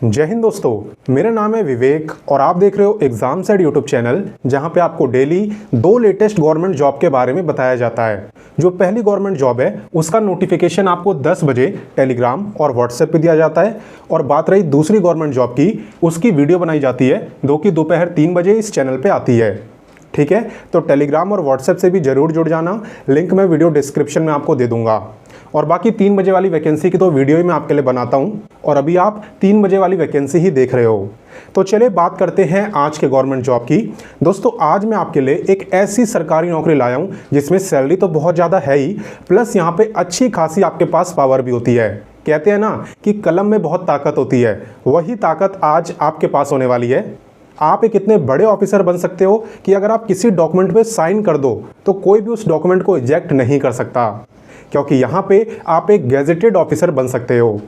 जय हिंद दोस्तों, मेरा नाम है विवेक और आप देख रहे हो एग्जाम सेट यूट्यूब चैनल, जहां पे आपको डेली 2 लेटेस्ट गवर्नमेंट जॉब के बारे में बताया जाता है। जो पहली गवर्नमेंट जॉब है उसका नोटिफिकेशन आपको 10 बजे टेलीग्राम और व्हाट्सएप पे दिया जाता है, और बात रही दूसरी गवर्नमेंट जॉब की, उसकी वीडियो बनाई जाती है दोपहर 3 बजे इस चैनल पर आती है। ठीक है, तो टेलीग्राम और व्हाट्सएप से भी जरूर जुड़ जाना, लिंक मैं वीडियो डिस्क्रिप्शन में आपको दे दूंगा। और बाकी 3 बजे वाली वैकेंसी की तो वीडियो ही मैं आपके लिए बनाता हूं, और अभी आप 3 बजे वाली वैकेंसी ही देख रहे हो। तो चलिए बात करते हैं आज के गवर्नमेंट जॉब की। दोस्तों, आज मैं आपके लिए एक ऐसी सरकारी नौकरी लाया हूं जिसमें सैलरी तो बहुत ज़्यादा है ही, प्लस यहाँ पे अच्छी खासी आपके पास पावर भी होती है। कहते हैं ना कि कलम में बहुत ताकत होती है, वही ताकत आज आपके पास होने वाली है। आप एक इतने बड़े ऑफिसर बन सकते हो कि अगर आप किसी डॉक्यूमेंट पे साइन कर दो तो कोई भी उस डॉक्यूमेंट को रिजेक्ट नहीं कर सकता, क्योंकि यहाँ पे आप एक गैजेटेड ऑफिसर बन सकते हो।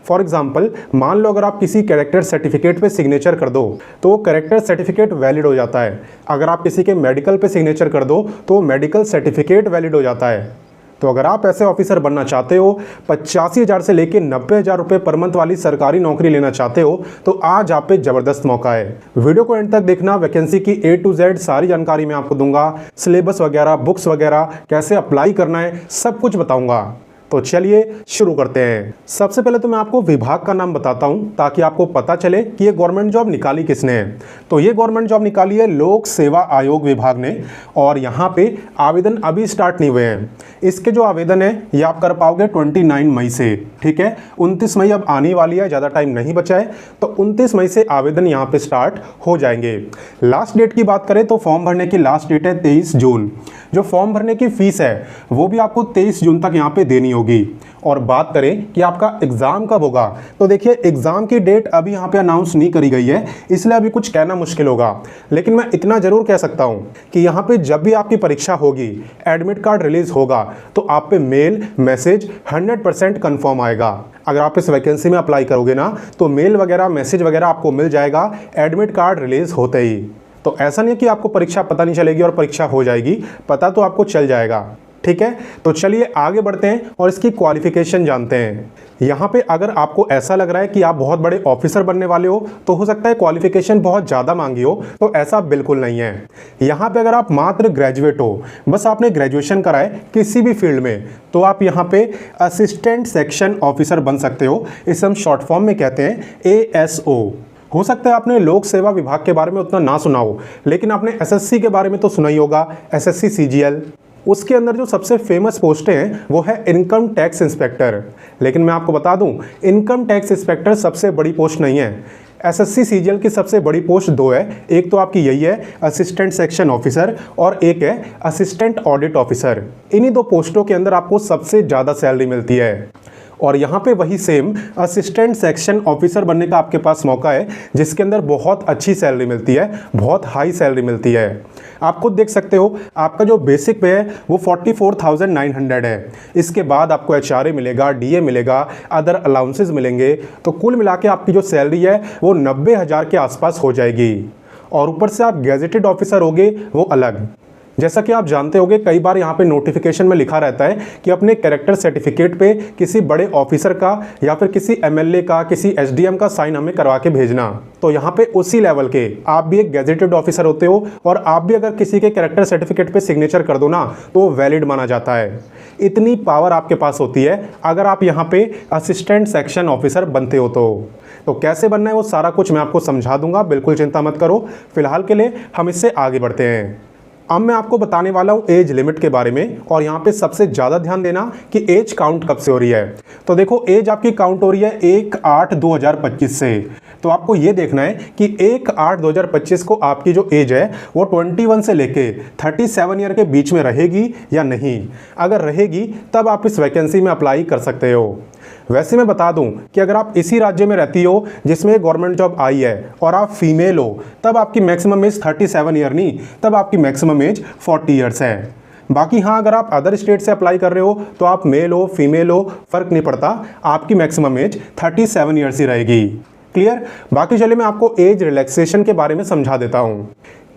फॉर एग्जाम्पल, मान लो अगर आप किसी कैरेक्टर सर्टिफिकेट पे सिग्नेचर कर दो तो वो कैरेक्टर सर्टिफिकेट वैलिड हो जाता है। अगर आप किसी के मेडिकल पे सिग्नेचर कर दो तो मेडिकल सर्टिफिकेट वैलिड हो जाता है। तो अगर आप ऐसे ऑफिसर बनना चाहते हो, 85,000 से लेकर 90,000 रुपये पर मंथ वाली सरकारी नौकरी लेना चाहते हो, तो आज आप पे जबरदस्त मौका है। वीडियो को एंड तक देखना, वैकेंसी की A to Z सारी जानकारी मैं आपको दूंगा। सिलेबस वगैरह, बुक्स वगैरह, कैसे अप्लाई करना है, सब कुछ बताऊंगा। तो चलिए शुरू करते हैं। सबसे पहले तो मैं आपको विभाग का नाम बताता हूं ताकि आपको पता चले कि ये गवर्नमेंट जॉब निकाली किसने है। तो ये गवर्नमेंट जॉब निकाली है लोक सेवा आयोग विभाग ने, और यहाँ पे आवेदन अभी स्टार्ट नहीं हुए हैं। इसके जो आवेदन है ये आप कर पाओगे 29 मई से। ठीक है, 29 मई अब आने वाली है, ज़्यादा टाइम नहीं बचा है, तो 29 मई से आवेदन यहाँ पे स्टार्ट हो जाएंगे। लास्ट डेट की बात करें तो फॉर्म भरने की लास्ट डेट है 23 जून। जो फॉर्म भरने की फीस है वो भी आपको 23 जून तक यहाँ पे देनी होगी। और बात करें कि आपका एग्जाम कब होगा, तो देखिए एग्जाम की डेट अभी यहाँ पे अनाउंस नहीं करी गई है, इसलिए अभी कुछ कहना मुश्किल होगा। लेकिन मैं इतना जरूर कह सकता हूँ कि यहाँ पे जब भी आपकी परीक्षा होगी, एडमिट कार्ड रिलीज होगा, तो आप पे मेल मैसेज 100% कन्फर्म आएगा। अगर आप इस वैकेंसी में अप्लाई करोगे ना, तो मेल वगैरह मैसेज वगैरह आपको मिल जाएगा एडमिट कार्ड रिलीज होते ही। तो ऐसा नहीं है कि आपको परीक्षा पता नहीं चलेगी और परीक्षा हो जाएगी, पता तो आपको चल जाएगा। ठीक है, तो चलिए आगे बढ़ते हैं और इसकी क्वालिफिकेशन जानते हैं। यहाँ पे अगर आपको ऐसा लग रहा है कि आप बहुत बड़े ऑफिसर बनने वाले हो तो हो सकता है क्वालिफिकेशन बहुत ज़्यादा मांगी हो, तो ऐसा बिल्कुल नहीं है। यहाँ पे अगर आप मात्र ग्रेजुएट हो, बस आपने ग्रेजुएशन करा है किसी भी फील्ड में, तो आप यहाँ पे असिस्टेंट सेक्शन ऑफिसर बन सकते हो। इसे हम शॉर्ट फॉर्म में कहते हैं ASO। हो सकता है आपने लोक सेवा विभाग के बारे में उतना ना सुना हो, लेकिन आपने SSC के बारे में तो सुना ही होगा, SSC CGL। उसके अंदर जो सबसे फेमस पोस्टें हैं वो है इनकम टैक्स इंस्पेक्टर। लेकिन मैं आपको बता दूं, इनकम टैक्स इंस्पेक्टर सबसे बड़ी पोस्ट नहीं है। SSC CGL की सबसे बड़ी पोस्ट 2 है। एक तो आपकी यही है असिस्टेंट सेक्शन ऑफिसर, और एक है असिस्टेंट ऑडिट ऑफिसर। इन्हीं 2 पोस्टों के अंदर आपको सबसे ज़्यादा सैलरी मिलती है। और यहाँ पे वही सेम असिस्टेंट सेक्शन ऑफिसर बनने का आपके पास मौका है, जिसके अंदर बहुत अच्छी सैलरी मिलती है, बहुत हाई सैलरी मिलती है। आप खुद देख सकते हो, आपका जो बेसिक पे है वो 44,900 है। इसके बाद आपको HRA मिलेगा, DA मिलेगा, अदर अलाउंसेस मिलेंगे, तो कुल मिला के आपकी जो सैलरी है वो 90,000 के आसपास हो जाएगी। और ऊपर से आप गैजेटेड ऑफिसर होगे वो अलग। जैसा कि आप जानते होंगे, कई बार यहाँ पे नोटिफिकेशन में लिखा रहता है कि अपने कैरेक्टर सर्टिफिकेट पे किसी बड़े ऑफिसर का या फिर किसी MLA का, किसी SDM का साइन हमें करवा के भेजना। तो यहाँ पे उसी लेवल के आप भी एक गैजेटेड ऑफिसर होते हो, और आप भी अगर किसी के कैरेक्टर सर्टिफिकेट पे सिग्नेचर कर दो ना, तो वो वैलिड माना जाता है। इतनी पावर आपके पास होती है अगर आप यहाँ पे असिस्टेंट सेक्शन ऑफिसर बनते हो। तो कैसे बनना है वो सारा कुछ मैं आपको समझा दूंगा, बिल्कुल चिंता मत करो। फिलहाल के लिए हम इससे आगे बढ़ते हैं। अब मैं आपको बताने वाला हूँ एज लिमिट के बारे में, और यहाँ पे सबसे ज़्यादा ध्यान देना कि एज काउंट कब से हो रही है। तो देखो, एज आपकी काउंट हो रही है 1/8/2025 से। तो आपको ये देखना है कि 1/8/2025 को आपकी जो एज है वो 21 से लेके 37 ईयर के बीच में रहेगी या नहीं। अगर रहेगी तब आप इस वैकेंसी में अप्लाई कर सकते हो। वैसे मैं बता दूं कि अगर आप इसी राज्य में रहती हो जिसमें गवर्नमेंट जॉब आई है और आप फीमेल हो, तब आपकी मैक्सिमम एज 37 ईयर नहीं, तब आपकी मैक्सिमम एज 40 ईयर्स है। बाकी हाँ, अगर आप अदर स्टेट से अप्लाई कर रहे हो तो आप मेल हो फीमेल हो फ़र्क नहीं पड़ता, आपकी मैक्सिमम एज 37 ईयर्स ही रहेगी। क्लियर। बाकी चलिए मैं आपको एज रिलैक्सेशन के बारे में समझा देता हूँ।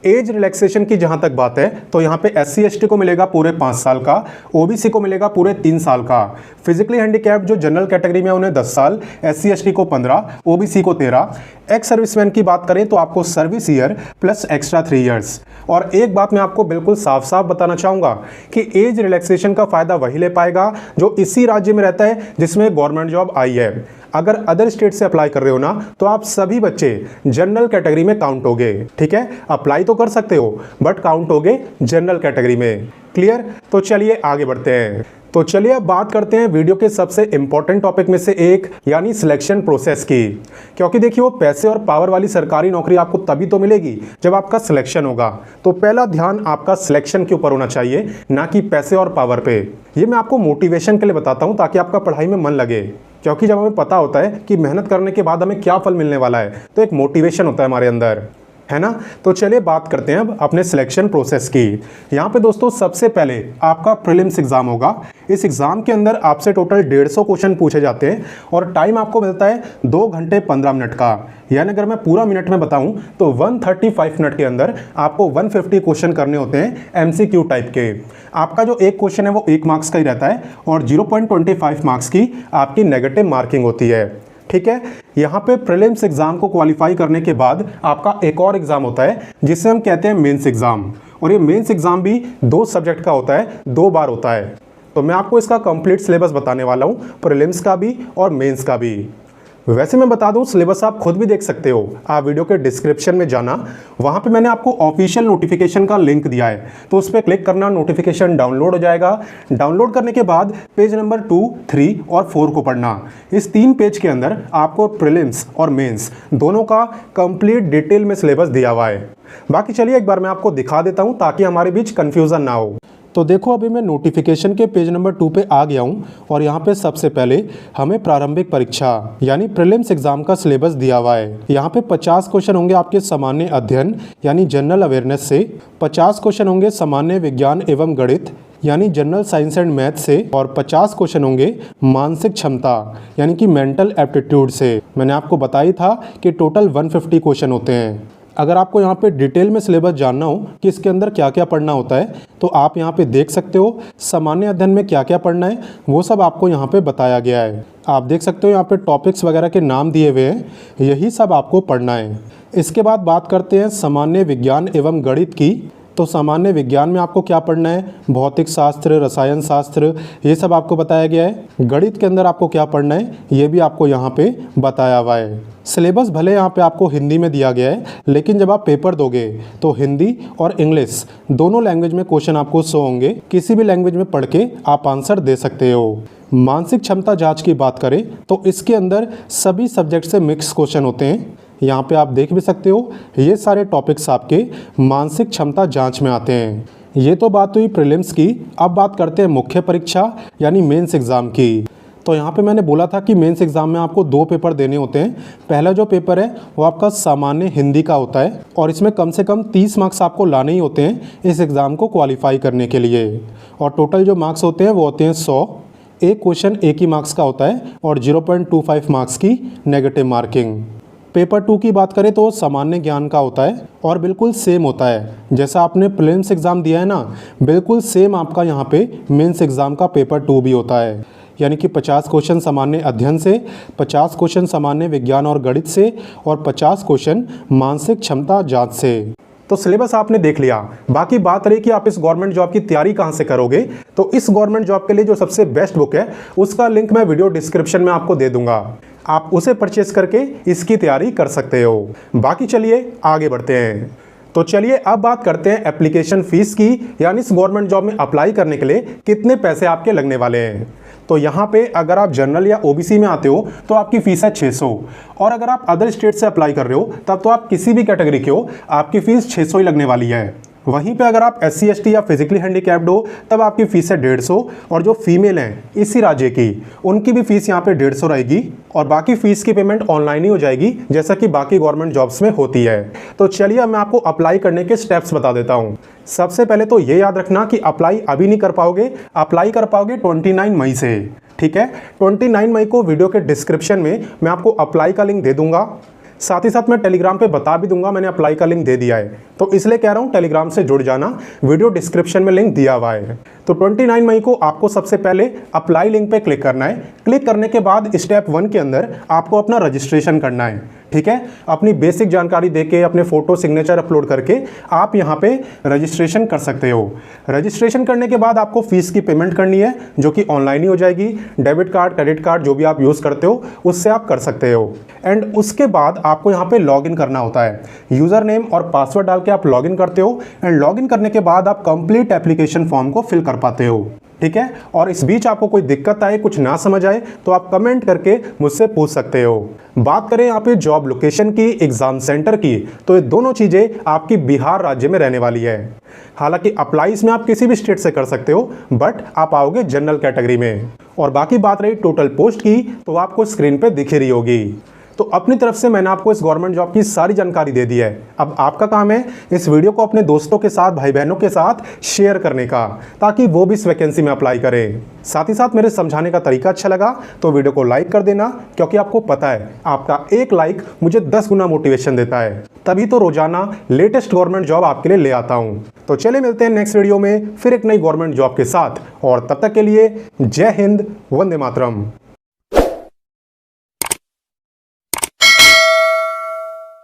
एज रिलैक्सेशन की जहां तक बात है तो यहाँ पे SC ST को मिलेगा पूरे 5 साल का, OBC को मिलेगा पूरे 3 साल का, फिजिकली हैंडीकैप्ड जो जनरल कैटेगरी में उन्हें 10 साल, SC ST को 15, OBC को 13। एक्स सर्विसमैन की बात करें तो आपको service year plus extra 3 years. और एक बात मैं आपको बिल्कुल साफ साफ बताना चाहूँगा कि एज रिलैक्सेशन का फ़ायदा वही ले पाएगा जो इसी राज्य में रहता है जिसमें गवर्नमेंट जॉब आई है। अगर अदर स्टेट से अप्लाई कर रहे हो ना तो आप सभी बच्चे जनरल कैटेगरी में काउंट होगे। ठीक है, अप्लाई तो कर सकते हो बट काउंट होगे जनरल कैटेगरी में। क्लियर? तो चलिए आगे बढ़ते हैं। तो चलिए अब बात करते हैं वीडियो के सबसे इंपॉर्टेंट टॉपिक में से एक, यानी सिलेक्शन प्रोसेस की। क्योंकि देखिए वो पैसे और पावर वाली सरकारी नौकरी आपको तभी तो मिलेगी जब आपका सिलेक्शन होगा। तो पहला ध्यान आपका सिलेक्शन के ऊपर होना चाहिए, ना कि पैसे और पावर पे। ये मैं आपको मोटिवेशन के लिए बताता हूँ ताकि आपका पढ़ाई में मन लगे, क्योंकि जब हमें पता होता है कि मेहनत करने के बाद हमें क्या फल मिलने वाला है तो एक मोटिवेशन होता है हमारे अंदर, है ना। तो चलिए बात करते हैं अब अपने सिलेक्शन प्रोसेस की। यहाँ पे दोस्तों सबसे पहले आपका प्रीलिम्स एग्जाम होगा। इस एग्जाम के अंदर आपसे टोटल 150 क्वेश्चन पूछे जाते हैं और टाइम आपको मिलता है 2 घंटे 15 मिनट का। यानी अगर मैं पूरा मिनट में बताऊं तो 135 मिनट के अंदर आपको 150 क्वेश्चन करने होते हैं MCQ टाइप के। आपका जो एक क्वेश्चन है वो 1 मार्क्स का ही रहता है और 0.25 मार्क्स की आपकी नेगेटिव मार्किंग होती है। ठीक है, यहाँ पे प्रीलिम्स एग्जाम को क्वालिफाई करने के बाद आपका एक और एग्जाम होता है जिसे हम कहते हैं मेंस एग्जाम। और ये मेंस एग्जाम भी 2 सब्जेक्ट का होता है, 2 बार होता है। तो मैं आपको इसका कंप्लीट सिलेबस बताने वाला हूँ, प्रीलिम्स का भी और मेंस का भी। वैसे मैं बता दूं सिलेबस आप खुद भी देख सकते हो, आप वीडियो के डिस्क्रिप्शन में जाना, वहां पे मैंने आपको ऑफिशियल नोटिफिकेशन का लिंक दिया है, तो उस पर क्लिक करना, नोटिफिकेशन डाउनलोड हो जाएगा। डाउनलोड करने के बाद पेज नंबर 2, 3 और 4 को पढ़ना। इस 3 पेज के अंदर आपको प्रीलिम्स और मेंस दोनों का कंप्लीट डिटेल में सिलेबस दिया हुआ है। बाकी चलिए एक बार मैं आपको दिखा देता हूँ ताकि हमारे बीच कन्फ्यूज़न ना हो। तो देखो अभी मैं नोटिफिकेशन के पेज नंबर 2 पे आ गया हूँ और यहाँ पे सबसे पहले हमें प्रारंभिक परीक्षा यानी प्रीलिम्स एग्जाम का सिलेबस दिया हुआ है। यहाँ पे 50 क्वेश्चन होंगे आपके सामान्य अध्ययन यानी जनरल अवेयरनेस से, 50 क्वेश्चन होंगे सामान्य विज्ञान एवं गणित यानी जनरल साइंस एंड मैथ से, और 50 क्वेश्चन होंगे मानसिक क्षमता यानी कि मेंटल एप्टीट्यूड से। मैंने आपको बताया था कि टोटल 150 क्वेश्चन होते हैं। अगर आपको यहाँ पे डिटेल में सिलेबस जानना हो कि इसके अंदर क्या क्या पढ़ना होता है तो आप यहाँ पे देख सकते हो। सामान्य अध्ययन में क्या क्या पढ़ना है वो सब आपको यहाँ पे बताया गया है। आप देख सकते हो यहाँ पे टॉपिक्स वगैरह के नाम दिए हुए हैं, यही सब आपको पढ़ना है। इसके बाद बात करते हैं सामान्य विज्ञान एवं गणित की। तो सामान्य विज्ञान में आपको क्या पढ़ना है, भौतिक शास्त्र, रसायन शास्त्र, ये सब आपको बताया गया है। गणित के अंदर आपको क्या पढ़ना है ये भी आपको यहाँ पे बताया हुआ है। सिलेबस भले यहाँ पे आपको हिंदी में दिया गया है, लेकिन जब आप पेपर दोगे तो हिंदी और इंग्लिश दोनों लैंग्वेज में क्वेश्चन आपको शो होंगे। किसी भी लैंग्वेज में पढ़ के आप आंसर दे सकते हो। मानसिक क्षमता जाँच की बात करें तो इसके अंदर सभी सब्जेक्ट से मिक्स क्वेश्चन होते हैं। यहाँ पे आप देख भी सकते हो, ये सारे टॉपिक्स आपके मानसिक क्षमता जांच में आते हैं। ये तो बात हुई प्रीलिम्स की। अब बात करते हैं मुख्य परीक्षा यानी मेंस एग्ज़ाम की। तो यहाँ पे मैंने बोला था कि मेंस एग्ज़ाम में आपको 2 पेपर देने होते हैं। पहला जो पेपर है वो आपका सामान्य हिंदी का होता है और इसमें कम से कम 30 मार्क्स आपको लाने ही होते हैं इस एग्ज़ाम को क्वालिफाई करने के लिए। और टोटल जो मार्क्स होते हैं वो होते हैं 100। एक क्वेश्चन 1 ही मार्क्स का होता है और 0.25 मार्क्स की नेगेटिव मार्किंग। पेपर 2 की बात करें तो सामान्य ज्ञान का होता है और बिल्कुल सेम होता है जैसा आपने प्रीलिम्स एग्ज़ाम दिया है ना, बिल्कुल सेम आपका यहाँ पे मेंस एग्ज़ाम का पेपर 2 भी होता है। यानी कि 50 क्वेश्चन सामान्य अध्ययन से, 50 क्वेश्चन सामान्य विज्ञान और गणित से और 50 क्वेश्चन मानसिक क्षमता जांच से। तो सिलेबस आपने देख लिया। बाकी बात रही कि आप इस गवर्नमेंट जॉब की तैयारी कहां से करोगे, तो इस गवर्नमेंट जॉब के लिए जो सबसे बेस्ट बुक है उसका लिंक मैं वीडियो डिस्क्रिप्शन में आपको दे दूंगा। आप उसे परचेस करके इसकी तैयारी कर सकते हो। बाकी चलिए आगे बढ़ते हैं। तो चलिए अब बात करते हैं एप्लीकेशन फीस की, यानी इस गवर्नमेंट जॉब में अप्लाई करने के लिए कितने पैसे आपके लगने वाले हैं। तो यहाँ पे अगर आप जनरल या OBC में आते हो तो आपकी फीस है 600, और अगर आप अदर स्टेट से अप्लाई कर रहे हो तब तो आप किसी भी कैटेगरी के हो, आपकी फीस 600 ही लगने वाली है। वहीं पे अगर आप SC ST या फिजिकली हैंडीकैप्ड हो तब आपकी फीस है 150, और जो फीमेल हैं इसी राज्य की उनकी भी फीस यहाँ पे 150 रहेगी, और बाकी फीस की पेमेंट ऑनलाइन ही हो जाएगी जैसा कि बाकी गवर्नमेंट जॉब्स में होती है। तो चलिए अब मैं आपको अप्लाई करने के स्टेप्स बता देता हूँ। सबसे पहले तो ये याद रखना कि अप्लाई अभी नहीं कर पाओगे, अप्लाई कर पाओगे 29 मई से। ठीक है, 29 मई को वीडियो के डिस्क्रिप्शन में मैं आपको अप्लाई का लिंक दे दूंगा। साथ ही साथ मैं टेलीग्राम पे बता भी दूंगा, मैंने अप्लाई का लिंक दे दिया है, तो इसलिए कह रहा हूँ टेलीग्राम से जुड़ जाना, वीडियो डिस्क्रिप्शन में लिंक दिया हुआ है। तो 29 मई को आपको सबसे पहले अप्लाई लिंक पे क्लिक करना है। क्लिक करने के बाद स्टेप 1 के अंदर आपको अपना रजिस्ट्रेशन करना है, ठीक है। अपनी बेसिक जानकारी देके, अपने फोटो सिग्नेचर अपलोड करके आप यहाँ पे रजिस्ट्रेशन कर सकते हो। रजिस्ट्रेशन करने के बाद आपको फीस की पेमेंट करनी है, जो कि ऑनलाइन ही हो जाएगी। डेबिट कार्ड, क्रेडिट कार्ड जो भी आप यूज़ करते हो उससे आप कर सकते हो। एंड उसके बाद आपको यहाँ पे लॉगिन करना होता है। यूज़र नेम और पासवर्ड डाल के आप लॉगिन करते हो एंड लॉगिन करने के बाद आप कंप्लीट एप्लीकेशन फॉर्म को फिल कर पाते हो, ठीक है। और इस बीच आपको कोई दिक्कत आए, कुछ ना समझ आए तो आप कमेंट करके मुझसे पूछ सकते हो। बात करें यहाँ पे जॉब लोकेशन की, एग्जाम सेंटर की, तो ये दोनों चीज़ें आपकी बिहार राज्य में रहने वाली है। हालांकि अप्लाई इसमें आप किसी भी स्टेट से कर सकते हो, बट आप आओगे जनरल कैटेगरी में। और बाकी बात रही टोटल पोस्ट की, तो आपको स्क्रीन पे दिख रही होगी। तो अपनी तरफ से मैंने आपको इस गवर्नमेंट जॉब की सारी जानकारी दे दी है। अब आपका काम है इस वीडियो को अपने दोस्तों के साथ, भाई बहनों के साथ शेयर करने का, ताकि वो भी इस वैकेंसी में अप्लाई करें। साथ ही साथ मेरे समझाने का तरीका अच्छा लगा तो वीडियो को लाइक कर देना, क्योंकि आपको पता है आपका एक लाइक मुझे 10 गुना मोटिवेशन देता है। तभी तो रोजाना लेटेस्ट गवर्नमेंट जॉब आपके लिए ले आता हूँ। तो चले मिलते हैं नेक्स्ट वीडियो में फिर एक नई गवर्नमेंट जॉब के साथ, और तब तक के लिए जय हिंद, वंदे मातरम।